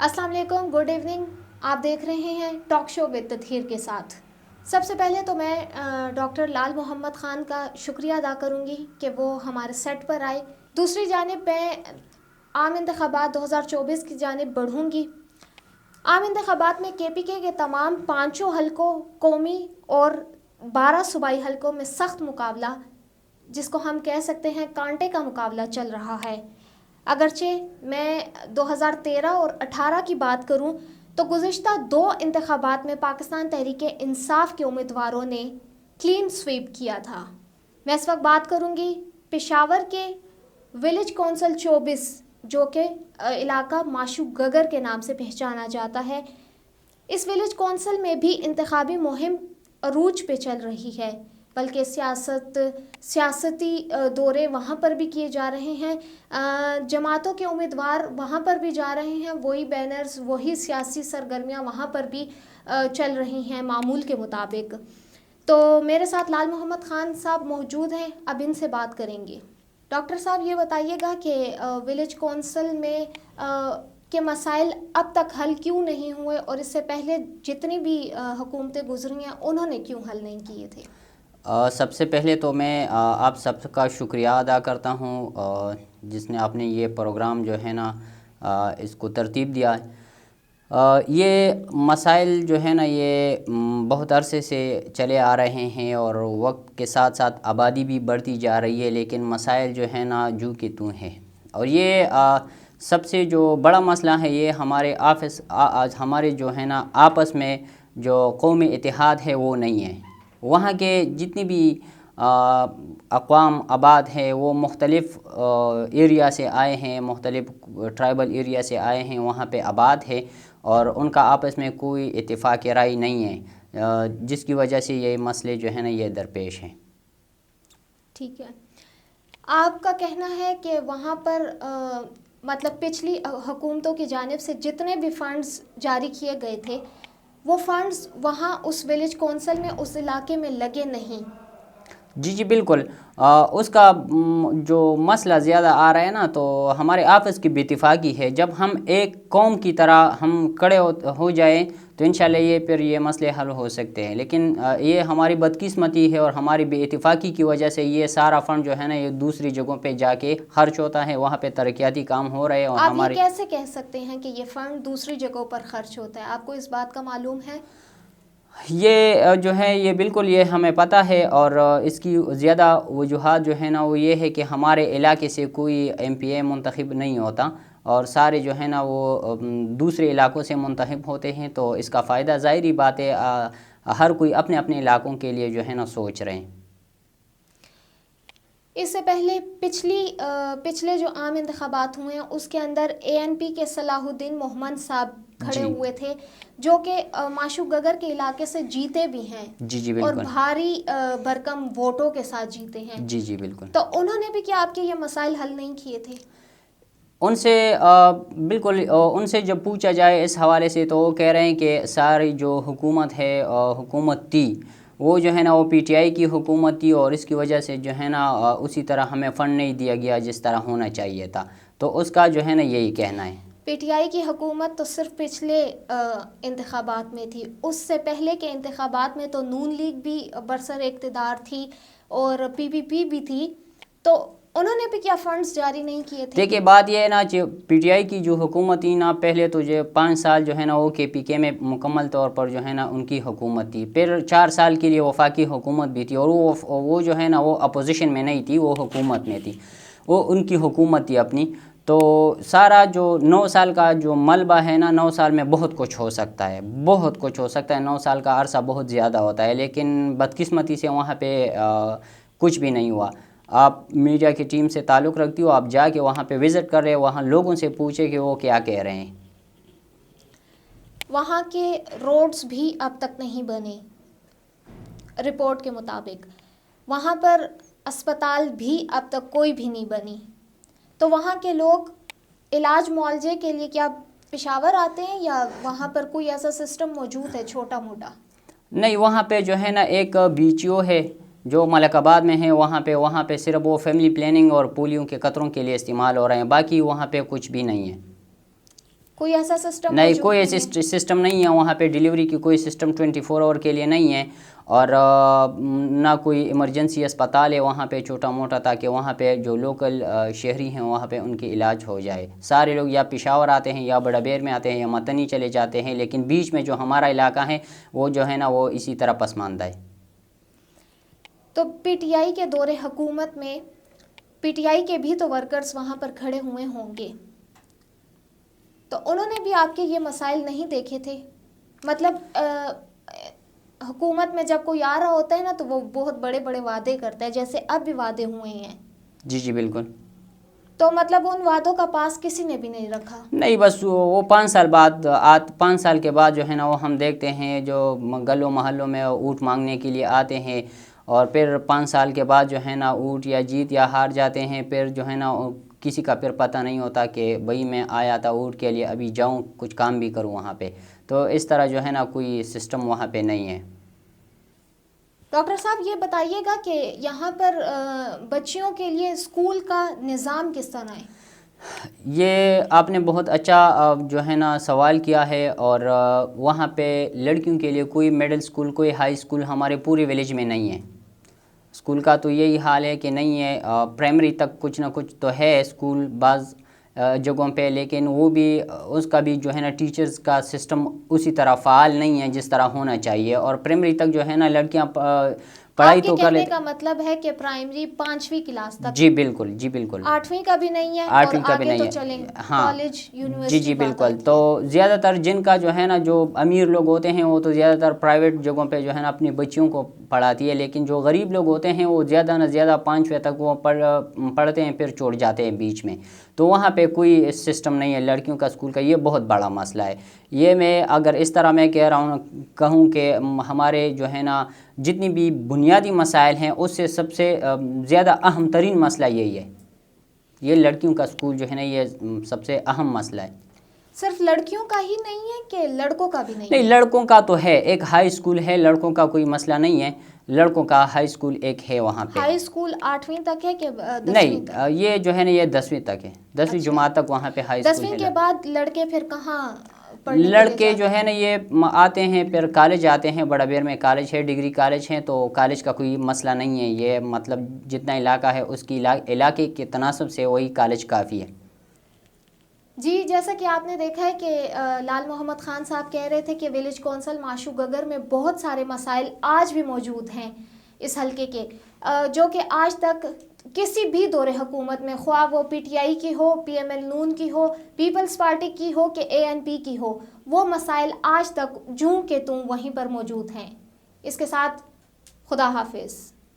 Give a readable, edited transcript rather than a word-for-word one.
السلام علیکم، good evening. آپ دیکھ رہے ہیں ٹاک شو ود تطہیر کے ساتھ. سب سے پہلے تو میں ڈاکٹر لال محمد خان کا شکریہ ادا کروں گی کہ وہ ہمارے سیٹ پر آئے. دوسری جانب میں عام انتخابات 2024 کی جانب بڑھوں گی. عام انتخابات میں کے پی کے تمام 5 حلقوں قومی اور 12 صوبائی حلقوں میں سخت مقابلہ، جس کو ہم کہہ سکتے ہیں کانٹے کا مقابلہ چل رہا ہے. اگرچہ میں 2013 اور 18 کی بات کروں تو گزشتہ 2 انتخابات میں پاکستان تحریک انصاف کے امیدواروں نے کلین سویپ کیا تھا. میں اس وقت بات کروں گی پشاور کے ولیج کونسل 24، جو کہ علاقہ معشوق گگر کے نام سے پہچانا جاتا ہے. اس ولیج کونسل میں بھی انتخابی مہم عروج پہ چل رہی ہے، بلکہ سیاسی دورے وہاں پر بھی کیے جا رہے ہیں. جماعتوں کے امیدوار وہاں پر بھی جا رہے ہیں، وہی بینرز، وہی سیاسی سرگرمیاں وہاں پر بھی چل رہی ہیں معمول کے مطابق. تو میرے ساتھ لال محمد خان صاحب موجود ہیں، اب ان سے بات کریں گے. ڈاکٹر صاحب یہ بتائیے گا کہ ولیج کونسل میں کے مسائل اب تک حل کیوں نہیں ہوئے، اور اس سے پہلے جتنی بھی حکومتیں گزری ہیں انہوں نے کیوں حل نہیں کیے تھے؟ سب سے پہلے تو میں آپ سب کا شکریہ ادا کرتا ہوں جس نے آپ نے یہ پروگرام جو ہے نا اس کو ترتیب دیا. یہ مسائل جو ہے نا یہ بہت عرصے سے چلے آ رہے ہیں، اور وقت کے ساتھ ساتھ آبادی بھی بڑھتی جا رہی ہے، لیکن مسائل جو ہے نا جو کہ تو ہیں. اور یہ سب سے جو بڑا مسئلہ ہے یہ ہمارے جو ہے نا آپس میں جو قومی اتحاد ہے وہ نہیں ہے. وہاں کے جتنی بھی اقوام آباد ہے وہ مختلف ایریا سے آئے ہیں، مختلف ٹرائبل ایریا سے آئے ہیں، وہاں پہ آباد ہے، اور ان کا آپس میں کوئی اتفاق رائے نہیں ہے، جس کی وجہ سے یہ مسئلے جو ہیں نا یہ درپیش ہیں. ٹھیک ہے. آپ کا کہنا ہے کہ وہاں پر مطلب پچھلی حکومتوں کی جانب سے جتنے بھی فنڈز جاری کیے گئے تھے وہ فنڈز وہاں اس ولیج کونسل میں اس علاقے میں لگے نہیں. جی بالکل. اس کا جو مسئلہ زیادہ آ رہا ہے نا تو ہمارے آپس کی بے اتفاقی ہے. جب ہم ایک قوم کی طرح ہم کھڑے ہو جائیں تو انشاءاللہ یہ مسئلے حل ہو سکتے ہیں، لیکن یہ ہماری بدقسمتی ہے اور ہماری بے اتفاقی کی وجہ سے یہ سارا فنڈ جو ہے نا یہ دوسری جگہوں پہ جا کے خرچ ہوتا ہے، وہاں پہ ترقیاتی کام ہو رہے ہیں. اور آپ یہ کیسے کہہ سکتے ہیں کہ یہ فنڈ دوسری جگہوں پر خرچ ہوتا ہے؟ آپ کو اس بات کا معلوم ہے؟ یہ جو ہے یہ بالکل یہ ہمیں پتہ ہے، اور اس کی زیادہ وجوہات جو ہے نا وہ یہ ہے کہ ہمارے علاقے سے کوئی ایم پی اے منتخب نہیں ہوتا، اور سارے جو ہے نا وہ دوسرے علاقوں سے منتخب ہوتے ہیں. تو اس کا فائدہ ظاہری بات ہے ہر کوئی اپنے اپنے علاقوں کے لیے جو ہے نا سوچ رہے ہیں. اس سے پہلے پچھلے جو عام انتخابات ہوئے ہیں اس کے اندر اے این پی کے صلاح الدین محمد صاحب کھڑے ہوئے تھے، جو کہ معشوق گگر کے علاقے سے جیتے بھی ہیں. جی اور بالکل. بھاری برکم ووٹوں کے ساتھ جیتے ہیں. جی بالکل. تو انہوں نے بھی کیا آپ کے یہ مسائل حل نہیں کیے تھے؟ ان سے بالکل ان سے جب پوچھا جائے اس حوالے سے تو وہ کہہ رہے ہیں کہ ساری جو حکومت ہے حکومت تھی وہ جو ہے نا وہ پی ٹی آئی کی حکومت تھی، اور اس کی وجہ سے جو ہے نا اسی طرح ہمیں فنڈ نہیں دیا گیا جس طرح ہونا چاہیے تھا. تو اس کا جو ہے نا یہی کہنا ہے. پی ٹی آئی کی حکومت تو صرف پچھلے انتخابات میں تھی، اس سے پہلے کے انتخابات میں تو نون لیگ بھی برسر اقتدار تھی اور پی پی پی بھی تھی. تو انہوں نے بھی کیا فنڈز جاری نہیں کیے تھے؟ دیکھیے بات یہ ہے نا کہ پی ٹی آئی کی جو حکومت تھی نا پہلے تو جو 5 سال جو ہے نا وہ کے پی کے میں مکمل طور پر جو ہے نا ان کی حکومت تھی. پھر 4 سال کے لیے وفاقی حکومت بھی تھی، اور وہ جو ہے نا وہ اپوزیشن میں نہیں تھی، وہ حکومت میں تھی، وہ ان کی حکومت تھی اپنی. تو سارا جو 9 سال کا جو ملبہ ہے نا 9 سال میں بہت کچھ ہو سکتا ہے، بہت کچھ ہو سکتا ہے. 9 سال کا عرصہ بہت زیادہ ہوتا ہے، لیکن بدقسمتی سے وہاں پہ کچھ بھی نہیں ہوا. آپ میڈیا کی ٹیم سے تعلق رکھتی ہو، آپ جا کے وہاں پہ وزٹ کر رہے ہو، وہاں لوگوں سے پوچھے کہ وہ کیا کہہ رہے ہیں. وہاں کے روڈز بھی اب تک نہیں بنے رپورٹ کے مطابق. وہاں پر اسپتال بھی اب تک کوئی بھی نہیں بنی. تو وہاں کے لوگ علاج معالجے کے لیے کیا پشاور آتے ہیں، یا وہاں پر کوئی ایسا سسٹم موجود ہے چھوٹا موٹا؟ نہیں، وہاں پہ جو ہے نا ایک بی ایچ او ہے جو ملک آباد میں ہے. وہاں پہ صرف وہ فیملی پلاننگ اور پولیو کے قطروں کے لیے استعمال ہو رہے ہیں، باقی وہاں پہ کچھ بھی نہیں ہے. کوئی ایسا سسٹم نہیں، کوئی ایسی سسٹم نہیں ہے وہاں پہ، ڈیلیوری کی کوئی سسٹم 24 آور کے لیے نہیں ہے، اور نہ کوئی ایمرجنسی اسپتال ہے وہاں پہ چھوٹا موٹا، تاکہ وہاں پہ جو لوکل شہری ہیں وہاں پہ ان کی علاج ہو جائے۔ سارے لوگ یا پشاور آتے ہیں یا بڑا بیر میں آتے ہیں یا متنی چلے جاتے ہیں، لیکن بیچ میں جو ہمارا علاقہ ہے وہ جو ہے نا وہ اسی طرح پسماندہ ہے۔ تو پی ٹی آئی کے دور حکومت میں پی ٹی آئی کے بھی تو ورکرز وہاں پر کھڑے ہوئے ہوں گے، تو انہوں نے بھی آپ کے یہ مسائل نہیں دیکھے تھے؟ مطلب حکومت میں جب کوئی آ رہا ہوتا ہے نا تو وہ بہت بڑے بڑے وعدے کرتا ہے، جیسے اب بھی وعدے ہوئے ہیں۔ جی جی بالکل۔ تو مطلب ان وعدوں کا پاس کسی نے بھی نہیں رکھا؟ نہیں، بس وہ 5 سال بعد 5 سال کے بعد جو ہے نا وہ ہم دیکھتے ہیں جو گلوں محلوں میں اونٹ مانگنے کے لیے آتے ہیں، اور پھر 5 سال کے بعد جو ہے نا اونٹ یا جیت یا ہار جاتے ہیں، پھر جو ہے نا کسی کا پھر پتہ نہیں ہوتا کہ بھئی میں آیا تھا اونٹ کے لیے، ابھی جاؤں کچھ کام بھی کروں وہاں پہ۔ تو اس طرح جو ہے نا کوئی سسٹم وہاں پہ نہیں ہے۔ ڈاکٹر صاحب یہ بتائیے گا کہ یہاں پر بچیوں کے لیے اسکول کا نظام کس طرح ہے؟ یہ آپ نے بہت اچھا جو ہے نا سوال کیا ہے، اور وہاں پہ لڑکیوں کے لیے کوئی مڈل اسکول، کوئی ہائی اسکول ہمارے پورے ولیج میں نہیں ہے۔ اسکول کا تو یہی حال ہے کہ نہیں ہے، پرائمری تک کچھ نہ کچھ تو ہے اسکول بعض جگہوں پہ، لیکن وہ بھی اس کا بھی جو ہے نا ٹیچرز کا سسٹم اسی طرح فعال نہیں ہے جس طرح ہونا چاہیے، اور پرائمری تک جو ہے نا لڑکیاں پڑھائی تو کر لیتے۔ آپ کے کہنے کا مطلب ہے کہ پرائمری 5ویں کلاس تک؟ جی بالکل، جی بالکل۔ 8ویں کا بھی نہیں ہے؟ 8ویں کا بھی نہیں ہے، ہاں کالج یونیورسٹی؟ جی جی بالکل۔ تو زیادہ تر جن کا جو ہے نا جو امیر لوگ ہوتے ہیں وہ تو زیادہ تر پرائیویٹ جگہوں پہ جو ہے نا اپنی بچیوں کو پڑھاتی ہے، لیکن جو غریب لوگ ہوتے ہیں وہ زیادہ نہ زیادہ 5ویں تک وہ پڑھتے ہیں، پھر چھوڑ جاتے ہیں بیچ میں۔ تو وہاں پہ کوئی سسٹم نہیں ہے لڑکیوں کا اسکول کا، یہ بہت بڑا مسئلہ ہے۔ یہ میں اگر اس طرح میں کہہ رہا ہوں کہوں کہ ہمارے جو ہے نا جتنی بھی بنیادی مسائل ہیں اس سے سب سے زیادہ اہم ترین مسئلہ یہی ہے، یہ لڑکیوں کا اسکول جو ہے نا یہ سب سے اہم مسئلہ ہے۔ صرف لڑکیوں کا ہی نہیں ہے کہ لڑکوں کا بھی نہیں؟ نہیں، لڑکوں کا تو ہے، ایک ہائی اسکول ہے، لڑکوں کا کوئی مسئلہ نہیں ہے، لڑکوں کا ہائی اسکول ایک ہے وہاں پہ۔ ہائی اسکول 8ویں تک ہے کہ 10ویں نہیں، تک؟ یہ جو ہے نا یہ 10ویں تک ہے، 10ویں جماعت تک وہاں پہ ہائی اسکول ہے۔ 10ویں کے بعد لڑکے پھر کہاں پڑھنے کے لیے لڑکے جو ہے نا یہ آتے ہیں پھر کالج آتے ہیں، بڑا بیر میں کالج ہے، ڈگری کالج ہے، تو کالج کا کوئی مسئلہ نہیں ہے، یہ مطلب جتنا علاقہ ہے اس کی علاقے کے تناسب سے وہی کالج کافی ہے۔ جی، جیسا کہ آپ نے دیکھا ہے کہ لال محمد خان صاحب کہہ رہے تھے کہ ولیج کونسل ماشو گگر میں بہت سارے مسائل آج بھی موجود ہیں اس حلقے کے، جو کہ آج تک کسی بھی دور حکومت میں، خواہ وہ پی ٹی آئی کی ہو، پی ایم ایل نون کی ہو، پیپلز پارٹی کی ہو کہ اے این پی کی ہو، وہ مسائل آج تک جوں کہ توں وہیں پر موجود ہیں۔ اس کے ساتھ خدا حافظ۔